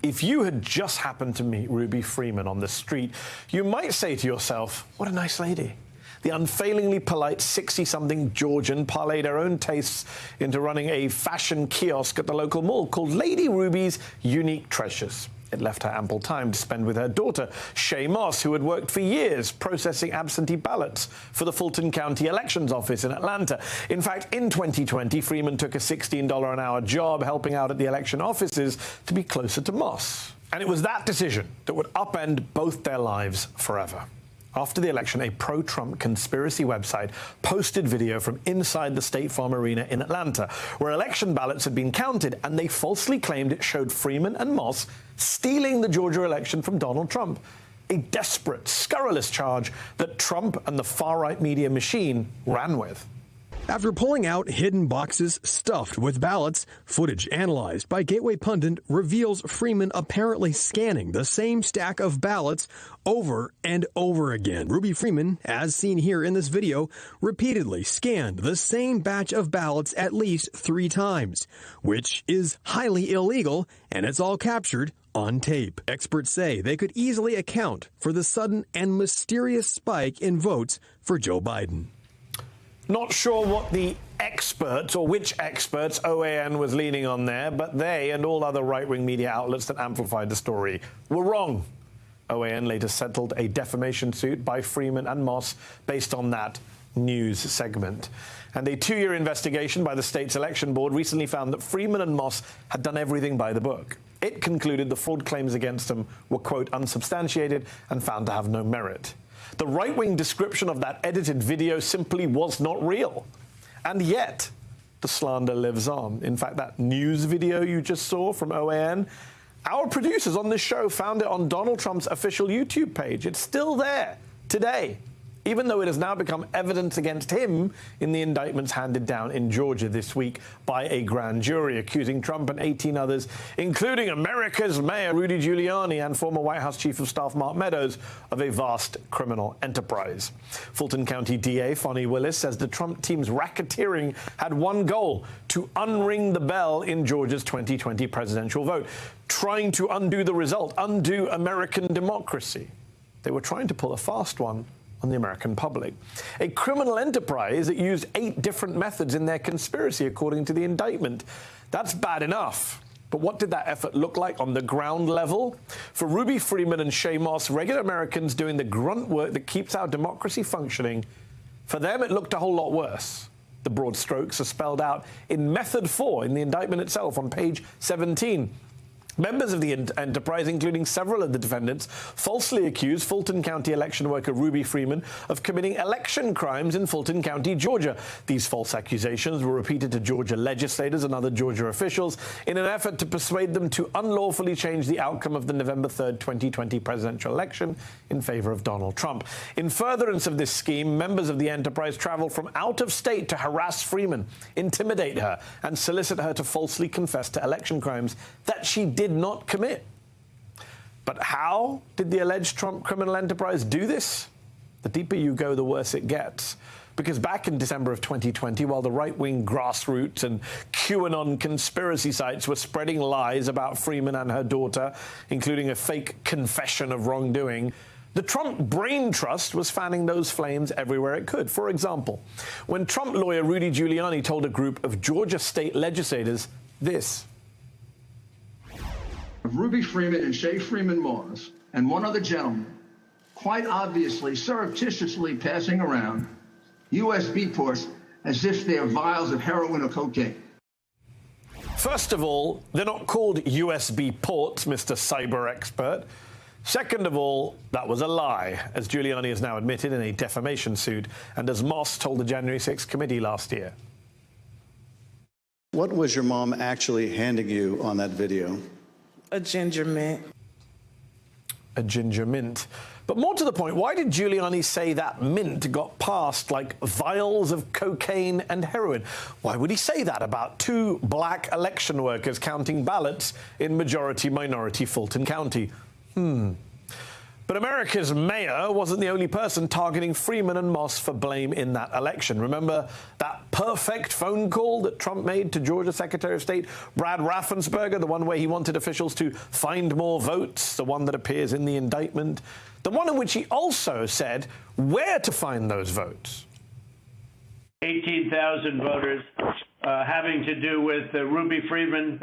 If you had just happened to meet Ruby Freeman on the street, you might say to yourself, what a nice lady. The unfailingly polite 60-something Georgian parlayed her own tastes into running a fashion kiosk at the local mall called Lady Ruby's Unique Treasures. It left her ample time to spend with her daughter, Shaye Moss, who had worked for years processing absentee ballots for the Fulton County Elections Office in Atlanta. In fact, in 2020, Freeman took a $16 an hour job helping out at the election offices to be closer to Moss. And it was that decision that would upend both their lives forever. After the election, a pro-Trump conspiracy website posted video from inside the State Farm Arena in Atlanta, where election ballots had been counted, and they falsely claimed it showed Freeman and Moss stealing the Georgia election from Donald Trump. A desperate, scurrilous charge that Trump and the far-right media machine ran with. After pulling out hidden boxes stuffed with ballots, footage analyzed by Gateway Pundit reveals Freeman apparently scanning the same stack of ballots over and over again. Ruby Freeman, as seen here in this video, repeatedly scanned the same batch of ballots at least 3 times, which is highly illegal, and it's all captured on tape. Experts say they could easily account for the sudden and mysterious spike in votes for Joe Biden. Not sure what the experts or which experts OAN was leaning on there, but they and all other right-wing media outlets that amplified the story were wrong. OAN later settled a defamation suit by Freeman and Moss based on that news segment. And a 2-year investigation by the state's election board recently found that Freeman and Moss had done everything by the book. It concluded the fraud claims against them were, quote, unsubstantiated and found to have no merit. The right-wing description of that edited video simply was not real. And yet, the slander lives on. In fact, that news video you just saw from OAN, our producers on this show found it on Donald Trump's official YouTube page. It's still there today, even though it has now become evidence against him in the indictments handed down in Georgia this week by a grand jury, accusing Trump and 18 others, including America's Mayor Rudy Giuliani and former White House Chief of Staff Mark Meadows, of a vast criminal enterprise. Fulton County DA Fonnie Willis says the Trump team's racketeering had one goal: to unring the bell in Georgia's 2020 presidential vote, trying to undo the result, undo American democracy. They were trying to pull a fast one on the American public. A criminal enterprise that used 8 different methods in their conspiracy, according to the indictment. That's bad enough. But what did that effort look like on the ground level? For Ruby Freeman and Shaye Moss, regular Americans doing the grunt work that keeps our democracy functioning, for them it looked a whole lot worse. The broad strokes are spelled out in Method 4 in the indictment itself on page 17. Members of the enterprise, including several of the defendants, falsely accused Fulton County election worker Ruby Freeman of committing election crimes in Fulton County, Georgia. These false accusations were repeated to Georgia legislators and other Georgia officials in an effort to persuade them to unlawfully change the outcome of the November 3rd, 2020 presidential election in favor of Donald Trump. In furtherance of this scheme, members of the enterprise traveled from out of state to harass Freeman, intimidate her, and solicit her to falsely confess to election crimes that she did not commit. But how did the alleged Trump criminal enterprise do this? The deeper you go, the worse it gets. Because back in December of 2020, while the right-wing grassroots and QAnon conspiracy sites were spreading lies about Freeman and her daughter, including a fake confession of wrongdoing, the Trump Brain Trust was fanning those flames everywhere it could. For example, when Trump lawyer Rudy Giuliani told a group of Georgia state legislators this: Ruby Freeman and Shaye Freeman Moss and one other gentleman, quite obviously, surreptitiously passing around USB ports as if they're vials of heroin or cocaine. First of all, they're not called USB ports, Mr. Cyber Expert. Second of all, that was a lie, as Giuliani has now admitted in a defamation suit, and as Moss told the January 6th committee last year. What was your mom actually handing you on that video? A ginger mint. A ginger mint. But more to the point, why did Giuliani say that mint got passed like vials of cocaine and heroin? Why would he say that about 2 black election workers counting ballots in majority-minority Fulton County? But America's mayor wasn't the only person targeting Freeman and Moss for blame in that election. Remember that perfect phone call that Trump made to Georgia Secretary of State Brad Raffensperger, the one where he wanted officials to find more votes, the one that appears in the indictment, the one in which he also said where to find those votes. 18,000 voters having to do with Ruby Freeman.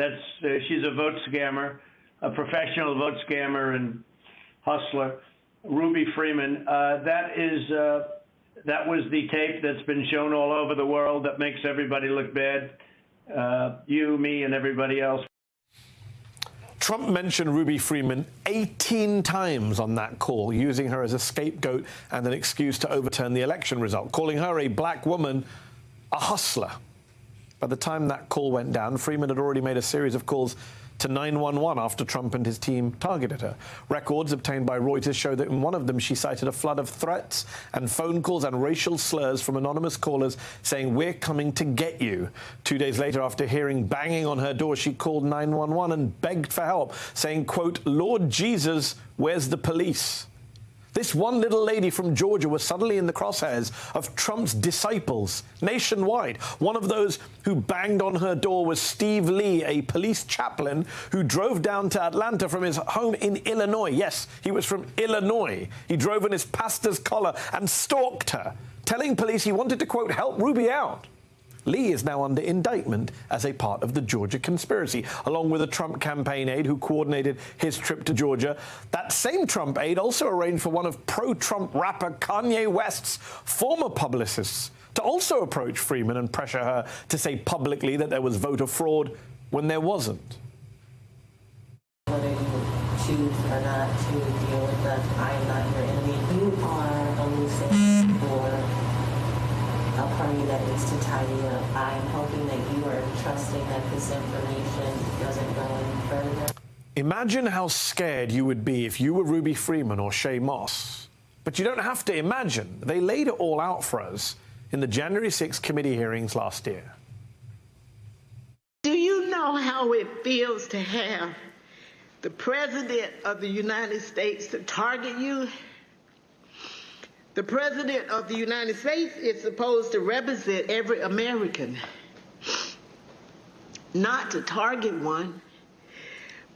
She's a vote scammer, a professional vote scammer and hustler. Ruby Freeman. That was the tape that's been shown all over the world that makes everybody look bad. You, me, and everybody else. Trump mentioned Ruby Freeman 18 times on that call, using her as a scapegoat and an excuse to overturn the election result, calling her a black woman a hustler. By the time that call went down, Freeman had already made a series of calls to 911 after Trump and his team targeted her. Records obtained by Reuters show that in one of them she cited a flood of threats and phone calls and racial slurs from anonymous callers saying, "We're coming to get you." 2 days later, after hearing banging on her door, she called 911 and begged for help, saying, quote, "Lord Jesus, where's the police?" This one little lady from Georgia was suddenly in the crosshairs of Trump's disciples nationwide. One of those who banged on her door was Steve Lee, a police chaplain who drove down to Atlanta from his home in Illinois. Yes, he was from Illinois. He drove in his pastor's collar and stalked her, telling police he wanted to, quote, "help Ruby out." Lee is now under indictment as a part of the Georgia conspiracy, along with a Trump campaign aide who coordinated his trip to Georgia. That same Trump aide also arranged for one of pro-Trump rapper Kanye West's former publicists to also approach Freeman and pressure her to say publicly that there was voter fraud when there wasn't. Whether you choose or not to deal with us, I am not your enemy. You are elusive for a party that needs to tidy up. I am hoping that you are trusting that this information doesn't go any further. Imagine how scared you would be if you were Ruby Freeman or Shaye Moss. But you don't have to imagine. They laid it all out for us in the January 6th committee hearings last year. Do you know how it feels to have the President of the United States to target you? The President of the United States is supposed to represent every American, not to target one,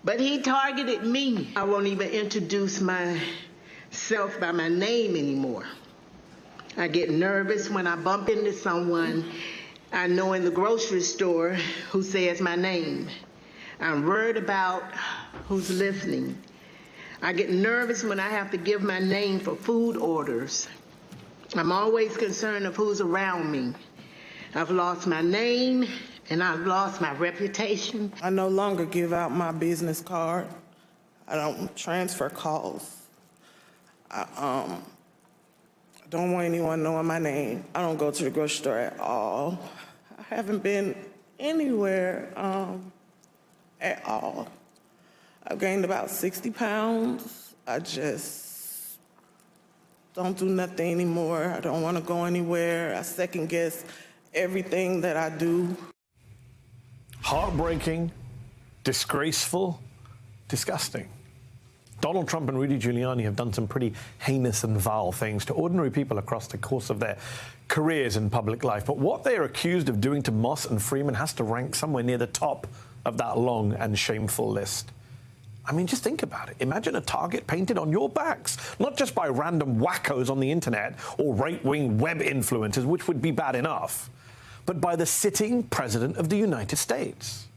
but he targeted me. I won't even introduce myself by my name anymore. I get nervous when I bump into someone I know in the grocery store who says my name. I'm worried about who's listening. I get nervous when I have to give my name for food orders. I'm always concerned of who's around me. I've lost my name and I've lost my reputation. I no longer give out my business card. I don't transfer calls. I don't want anyone knowing my name. I don't go to the grocery store at all. I haven't been anywhere at all. I've gained about 60 pounds. I just don't do nothing anymore. I don't want to go anywhere. I second guess everything that I do. Heartbreaking, disgraceful, disgusting. Donald Trump and Rudy Giuliani have done some pretty heinous and vile things to ordinary people across the course of their careers in public life. But what they are accused of doing to Moss and Freeman has to rank somewhere near the top of that long and shameful list. I mean, just think about it. Imagine a target painted on your backs, not just by random wackos on the internet or right-wing web influencers, which would be bad enough, but by the sitting president of the United States.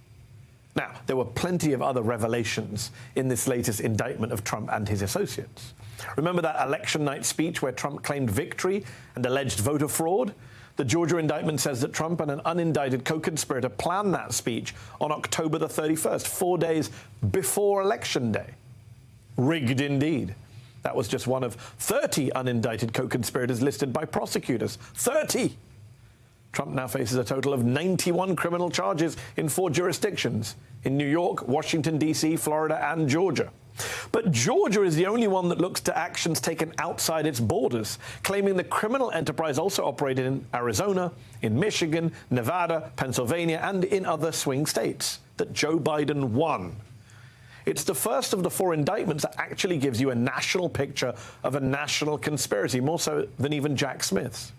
Now, there were plenty of other revelations in this latest indictment of Trump and his associates. Remember that election night speech where Trump claimed victory and alleged voter fraud? The Georgia indictment says that Trump and an unindicted co-conspirator planned that speech on October the 31st, 4 days before Election Day. Rigged indeed. That was just one of 30 unindicted co-conspirators listed by prosecutors. 30! Trump now faces a total of 91 criminal charges in 4 jurisdictions, in New York, Washington, D.C., Florida, and Georgia. But Georgia is the only one that looks to actions taken outside its borders, claiming the criminal enterprise also operated in Arizona, in Michigan, Nevada, Pennsylvania, and in other swing states, that Joe Biden won. It's the first of the 4 indictments that actually gives you a national picture of a national conspiracy, more so than even Jack Smith's.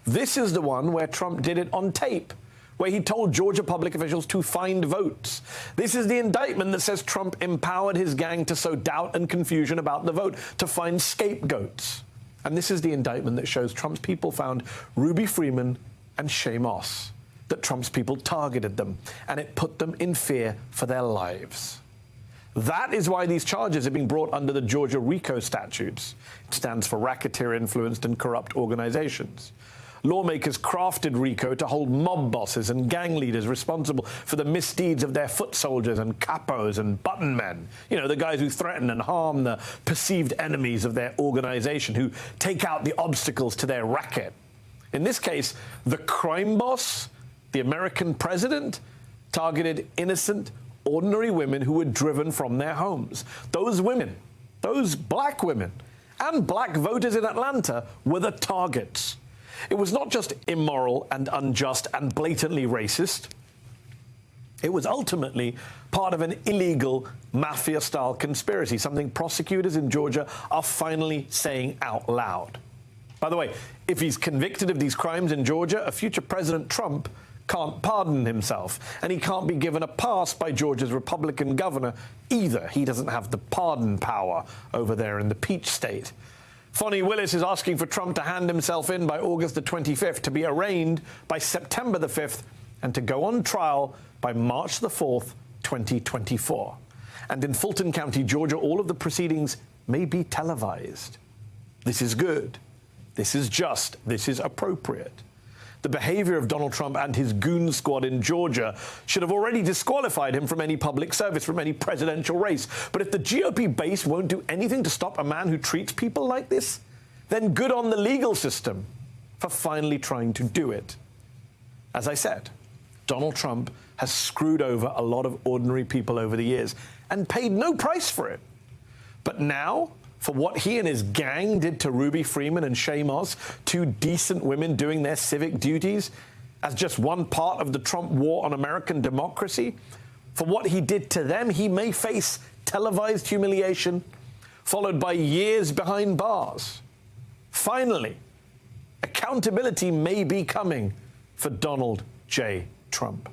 This is the one where Trump did it on tape, where he told Georgia public officials to find votes. This is the indictment that says Trump empowered his gang to sow doubt and confusion about the vote, to find scapegoats. And this is the indictment that shows Trump's people found Ruby Freeman and Shaye Moss, that Trump's people targeted them, and it put them in fear for their lives. That is why these charges are being brought under the Georgia RICO statutes. It stands for Racketeer-Influenced and Corrupt Organizations. Lawmakers crafted RICO to hold mob bosses and gang leaders responsible for the misdeeds of their foot soldiers and capos and button men. You know, the guys who threaten and harm the perceived enemies of their organization, who take out the obstacles to their racket. In this case, the crime boss, the American president, targeted innocent, ordinary women who were driven from their homes. Those women, those black women, and black voters in Atlanta were the targets. It was not just immoral and unjust and blatantly racist. It was ultimately part of an illegal mafia-style conspiracy, something prosecutors in Georgia are finally saying out loud. By the way, if he's convicted of these crimes in Georgia, a future President Trump can't pardon himself, and he can't be given a pass by Georgia's Republican governor either. He doesn't have the pardon power over there in the Peach State. Fani Willis is asking for Trump to hand himself in by August the 25th, to be arraigned by September the 5th, and to go on trial by March the 4th, 2024. And in Fulton County, Georgia, all of the proceedings may be televised. This is good. This is just. This is appropriate. The behavior of Donald Trump and his goon squad in Georgia should have already disqualified him from any public service, from any presidential race. But if the GOP base won't do anything to stop a man who treats people like this, then good on the legal system for finally trying to do it. As I said, Donald Trump has screwed over a lot of ordinary people over the years and paid no price for it. But now, for what he and his gang did to Ruby Freeman and Shaye Moss, 2 decent women doing their civic duties, as just one part of the Trump war on American democracy, for what he did to them, he may face televised humiliation, followed by years behind bars. Finally, accountability may be coming for Donald J. Trump.